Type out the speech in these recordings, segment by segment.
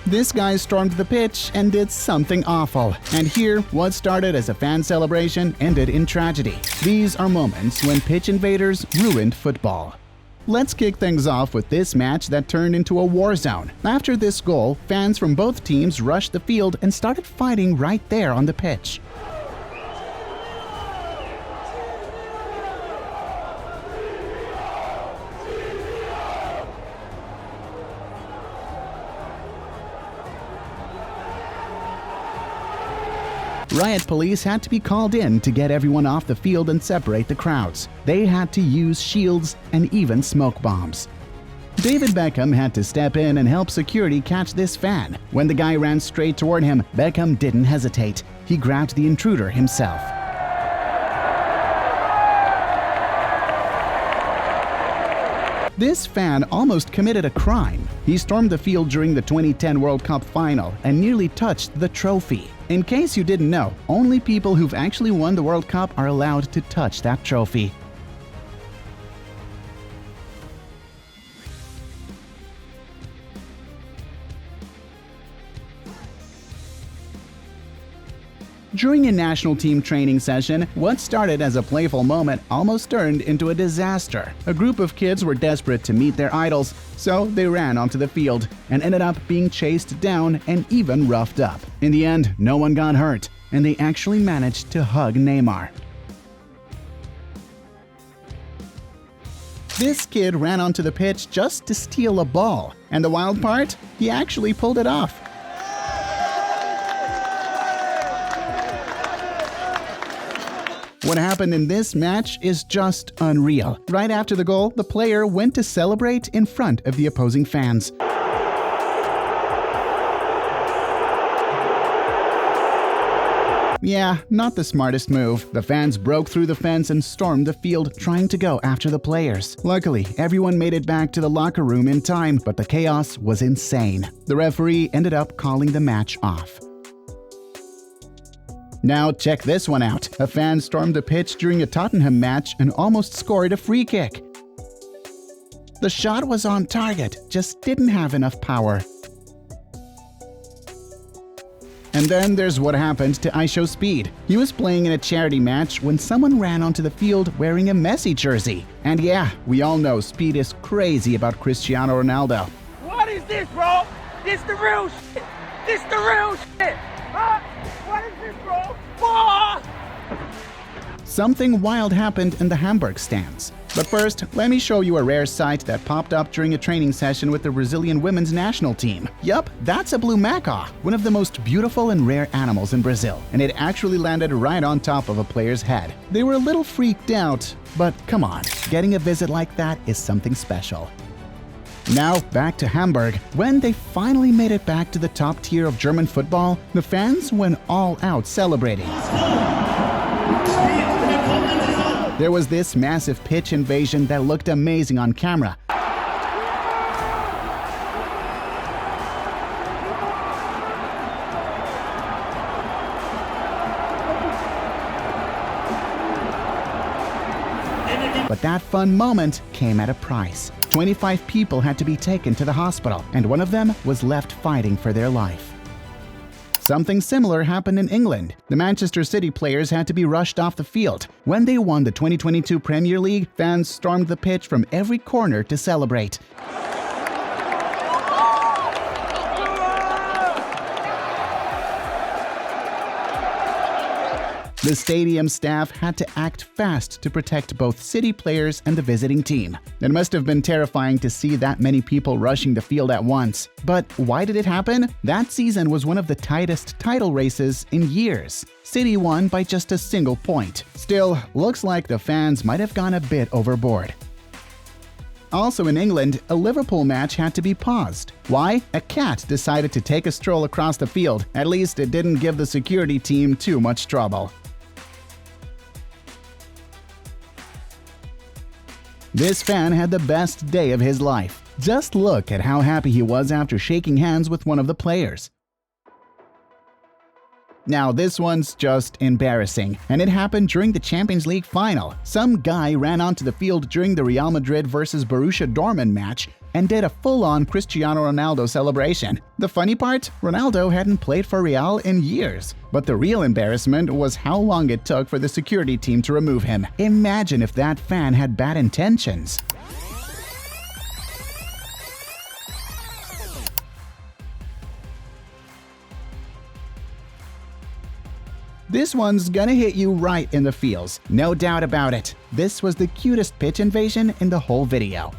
This guy stormed the pitch and did something awful. And here, what started as a fan celebration ended in tragedy. These are moments when pitch invaders ruined football. Let's kick things off with this match that turned into a war zone. After this goal, fans from both teams rushed the field and started fighting right there on the pitch. Riot police had to be called in to get everyone off the field and separate the crowds. They had to use shields and even smoke bombs. David Beckham had to step in and help security catch this fan. When the guy ran straight toward him, Beckham didn't hesitate. He grabbed the intruder himself. This fan almost committed a crime. He stormed the field during the 2010 World Cup final and nearly touched the trophy. In case you didn't know, only people who've actually won the World Cup are allowed to touch that trophy. During a national team training session, what started as a playful moment almost turned into a disaster. A group of kids were desperate to meet their idols, so they ran onto the field and ended up being chased down and even roughed up. In the end, no one got hurt, and they actually managed to hug Neymar. This kid ran onto the pitch just to steal a ball, and the wild part? He actually pulled it off. What happened in this match is just unreal. Right after the goal, the player went to celebrate in front of the opposing fans. Yeah, not the smartest move. The fans broke through the fence and stormed the field, trying to go after the players. Luckily, everyone made it back to the locker room in time, but the chaos was insane. The referee ended up calling the match off. Now check this one out. A fan stormed the pitch during a Tottenham match and almost scored a free kick. The shot was on target, just didn't have enough power. And then there's what happened to Isho Speed. He was playing in a charity match when someone ran onto the field wearing a Messi jersey. And yeah, we all know Speed is crazy about Cristiano Ronaldo. What is this, bro? This the real shit. This the real shit. Huh? What is this, bro? Oh! Something wild happened in the Hamburg stands. But first, let me show you a rare sight that popped up during a training session with the Brazilian women's national team. Yup, that's a blue macaw, one of the most beautiful and rare animals in Brazil, and it actually landed right on top of a player's head. They were a little freaked out, but come on, getting a visit like that is something special. Now, back to Hamburg. When they finally made it back to the top tier of German football, the fans went all out celebrating. There was this massive pitch invasion that looked amazing on camera. But that fun moment came at a price. 25 people had to be taken to the hospital, and one of them was left fighting for their life. Something similar happened in England. The Manchester City players had to be rushed off the field. When they won the 2022 Premier League, fans stormed the pitch from every corner to celebrate. The stadium staff had to act fast to protect both City players and the visiting team. It must have been terrifying to see that many people rushing the field at once. But why did it happen? That season was one of the tightest title races in years. City won by just a single point. Still, looks like the fans might have gone a bit overboard. Also in England, a Liverpool match had to be paused. Why? A cat decided to take a stroll across the field. At least it didn't give the security team too much trouble. This fan had the best day of his life. Just look at how happy he was after shaking hands with one of the players. Now this one's just embarrassing, and it happened during the Champions League final. Some guy ran onto the field during the Real Madrid vs Borussia Dortmund match and did a full-on Cristiano Ronaldo celebration. The funny part? Ronaldo hadn't played for Real in years. But the real embarrassment was how long it took for the security team to remove him. Imagine if that fan had bad intentions. This one's gonna hit you right in the feels, no doubt about it. This was the cutest pitch invasion in the whole video.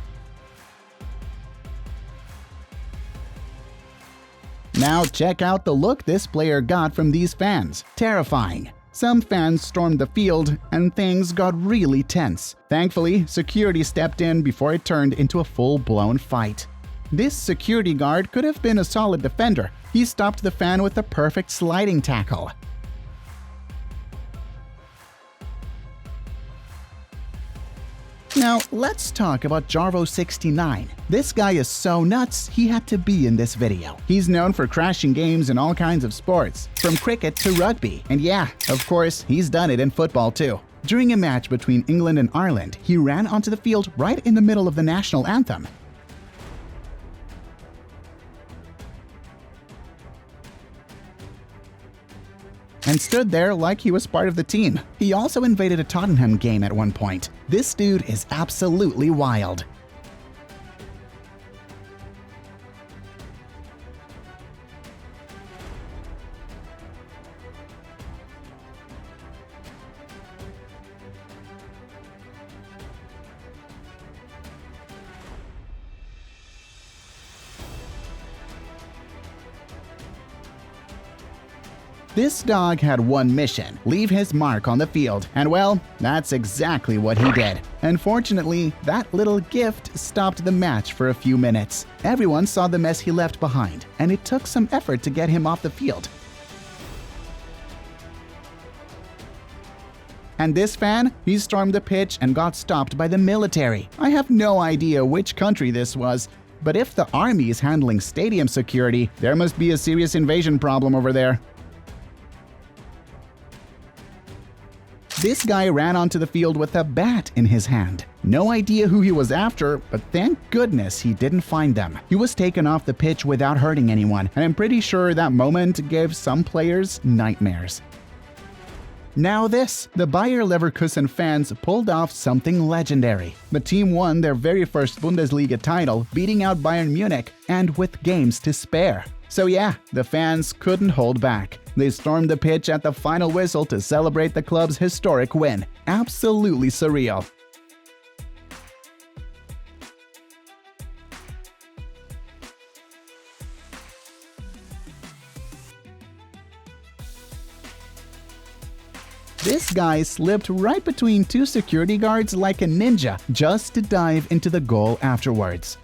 Now check out the look this player got from these fans. Terrifying. Some fans stormed the field, and things got really tense. Thankfully, security stepped in before it turned into a full-blown fight. This security guard could have been a solid defender. He stopped the fan with a perfect sliding tackle. Now, let's talk about Jarvo69. This guy is so nuts, he had to be in this video. He's known for crashing games in all kinds of sports, from cricket to rugby. And yeah, of course, he's done it in football too. During a match between England and Ireland, he ran onto the field right in the middle of the national anthem. And stood there like he was part of the team. He also invaded a Tottenham game at one point. This dude is absolutely wild. This dog had one mission: leave his mark on the field. And well, that's exactly what he did. Unfortunately, that little gift stopped the match for a few minutes. Everyone saw the mess he left behind, and it took some effort to get him off the field. And this fan, he stormed the pitch and got stopped by the military. I have no idea which country this was, but if the army is handling stadium security, there must be a serious invasion problem over there. This guy ran onto the field with a bat in his hand. No idea who he was after, but thank goodness he didn't find them. He was taken off the pitch without hurting anyone, and I'm pretty sure that moment gave some players nightmares. Now this, the Bayer Leverkusen fans pulled off something legendary. The team won their very first Bundesliga title, beating out Bayern Munich, and with games to spare. So yeah, the fans couldn't hold back. They stormed the pitch at the final whistle to celebrate the club's historic win. Absolutely surreal. This guy slipped right between two security guards like a ninja just to dive into the goal afterwards.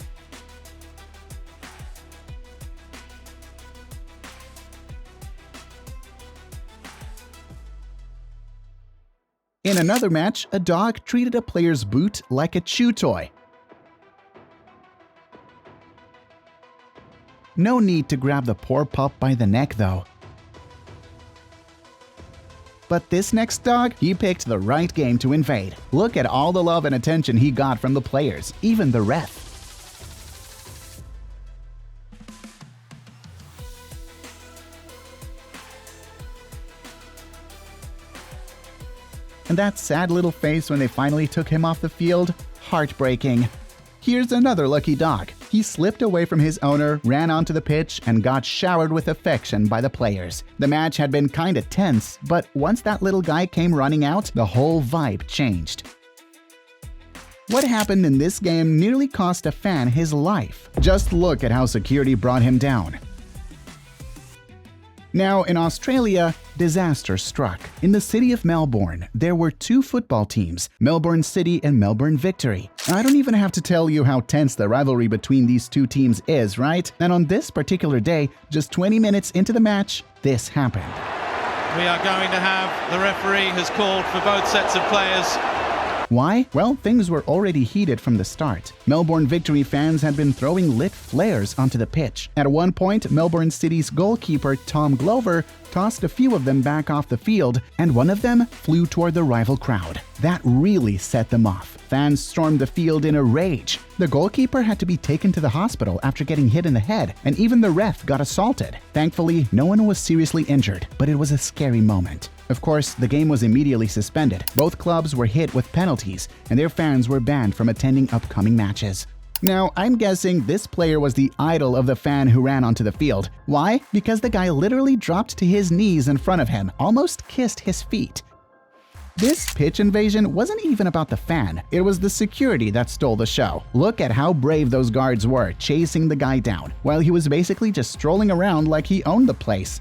In another match, a dog treated a player's boot like a chew toy. No need to grab the poor pup by the neck though. But this next dog, he picked the right game to invade. Look at all the love and attention he got from the players, even the ref. And that sad little face when they finally took him off the field? Heartbreaking. Here's another lucky dog. He slipped away from his owner, ran onto the pitch, and got showered with affection by the players. The match had been kinda tense, but once that little guy came running out, the whole vibe changed. What happened in this game nearly cost a fan his life. Just look at how security brought him down. Now, in Australia, disaster struck. In the city of Melbourne, there were two football teams, Melbourne City and Melbourne Victory. I don't even have to tell you how tense the rivalry between these two teams is, right? And on this particular day, just 20 minutes into the match, this happened. We are going to have, the referee has called for both sets of players. Why? Well, things were already heated from the start. Melbourne Victory fans had been throwing lit flares onto the pitch. At one point, Melbourne City's goalkeeper Tom Glover tossed a few of them back off the field, and one of them flew toward the rival crowd. That really set them off. Fans stormed the field in a rage. The goalkeeper had to be taken to the hospital after getting hit in the head, and even the ref got assaulted. Thankfully, no one was seriously injured, but it was a scary moment. Of course, the game was immediately suspended. Both clubs were hit with penalties, and their fans were banned from attending upcoming matches. Now, I'm guessing this player was the idol of the fan who ran onto the field. Why? Because the guy literally dropped to his knees in front of him, almost kissed his feet. This pitch invasion wasn't even about the fan, it was the security that stole the show. Look at how brave those guards were, chasing the guy down, while he was basically just strolling around like he owned the place.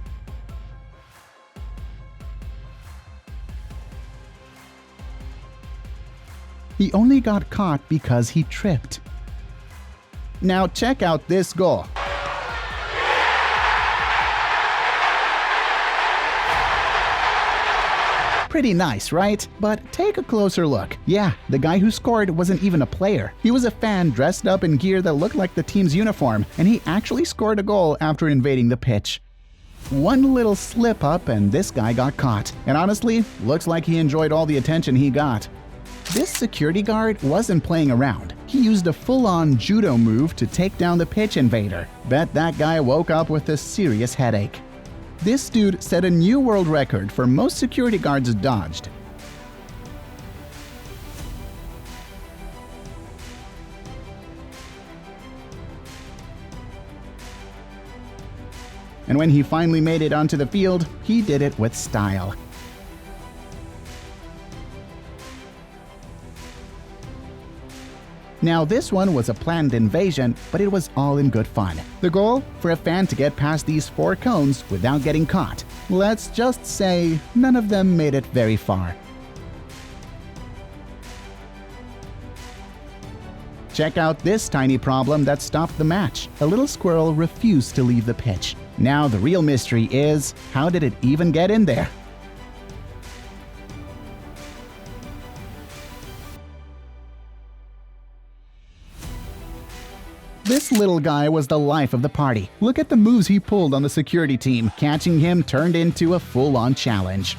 He only got caught because he tripped. Now check out this goal. Pretty nice, right? But take a closer look. Yeah, the guy who scored wasn't even a player. He was a fan dressed up in gear that looked like the team's uniform, and he actually scored a goal after invading the pitch. One little slip up and this guy got caught. And honestly, looks like he enjoyed all the attention he got. This security guard wasn't playing around. He used a full-on judo move to take down the pitch invader. Bet that guy woke up with a serious headache. This dude set a new world record for most security guards dodged. And when he finally made it onto the field, he did it with style. Now this one was a planned invasion, but it was all in good fun. The goal? For a fan to get past these 4 cones without getting caught. Let's just say none of them made it very far. Check out this tiny problem that stopped the match. A little squirrel refused to leave the pitch. Now the real mystery is, how did it even get in there? This little guy was the life of the party. Look at the moves he pulled on the security team. Catching him turned into a full-on challenge.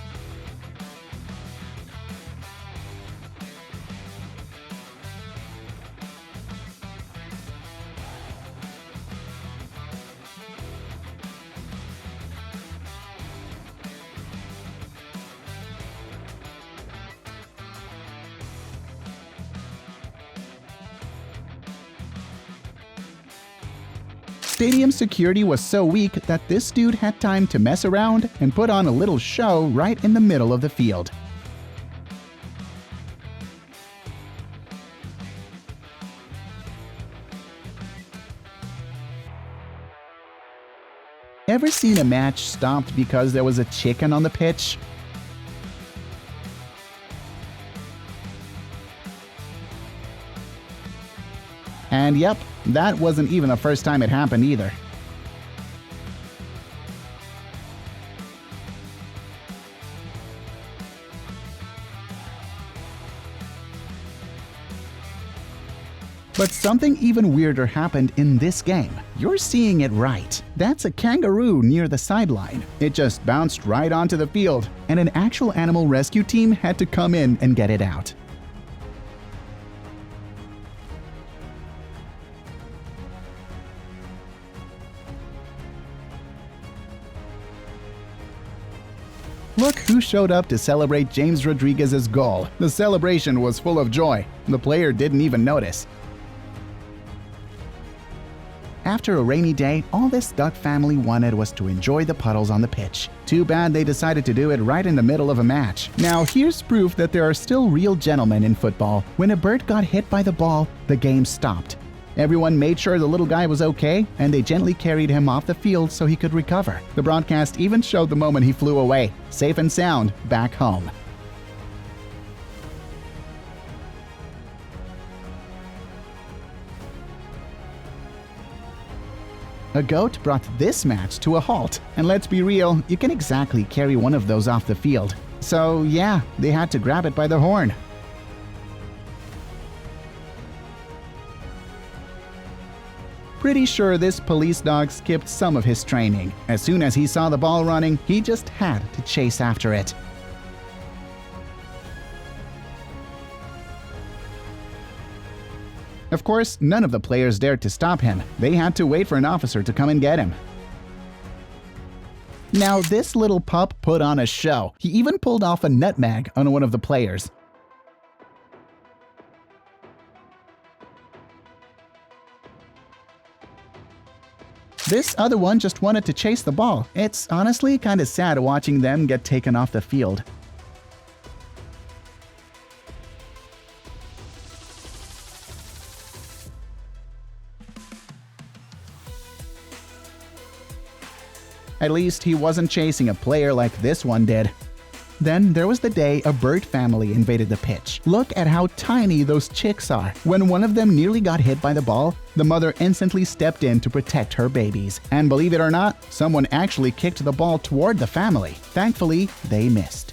Stadium security was so weak that this dude had time to mess around and put on a little show right in the middle of the field. Ever seen a match stopped because there was a chicken on the pitch? And yep, that wasn't even the first time it happened either. But something even weirder happened in this game. You're seeing it right. That's a kangaroo near the sideline. It just bounced right onto the field, and an actual animal rescue team had to come in and get it out. Look who showed up to celebrate James Rodriguez's goal. The celebration was full of joy. The player didn't even notice. After a rainy day, all this duck family wanted was to enjoy the puddles on the pitch. Too bad they decided to do it right in the middle of a match. Now here's proof that there are still real gentlemen in football. When a bird got hit by the ball, the game stopped. Everyone made sure the little guy was okay, and they gently carried him off the field so he could recover. The broadcast even showed the moment he flew away, safe and sound, back home. A goat brought this match to a halt, and let's be real, you can exactly carry one of those off the field. So yeah, they had to grab it by the horn. Pretty sure this police dog skipped some of his training. As soon as he saw the ball running, he just had to chase after it. Of course, none of the players dared to stop him. They had to wait for an officer to come and get him. Now, this little pup put on a show. He even pulled off a nutmeg on one of the players. This other one just wanted to chase the ball. It's honestly kinda sad watching them get taken off the field. At least he wasn't chasing a player like this one did. Then there was the day a bird family invaded the pitch. Look at how tiny those chicks are. When one of them nearly got hit by the ball, the mother instantly stepped in to protect her babies. And believe it or not, someone actually kicked the ball toward the family. Thankfully, they missed.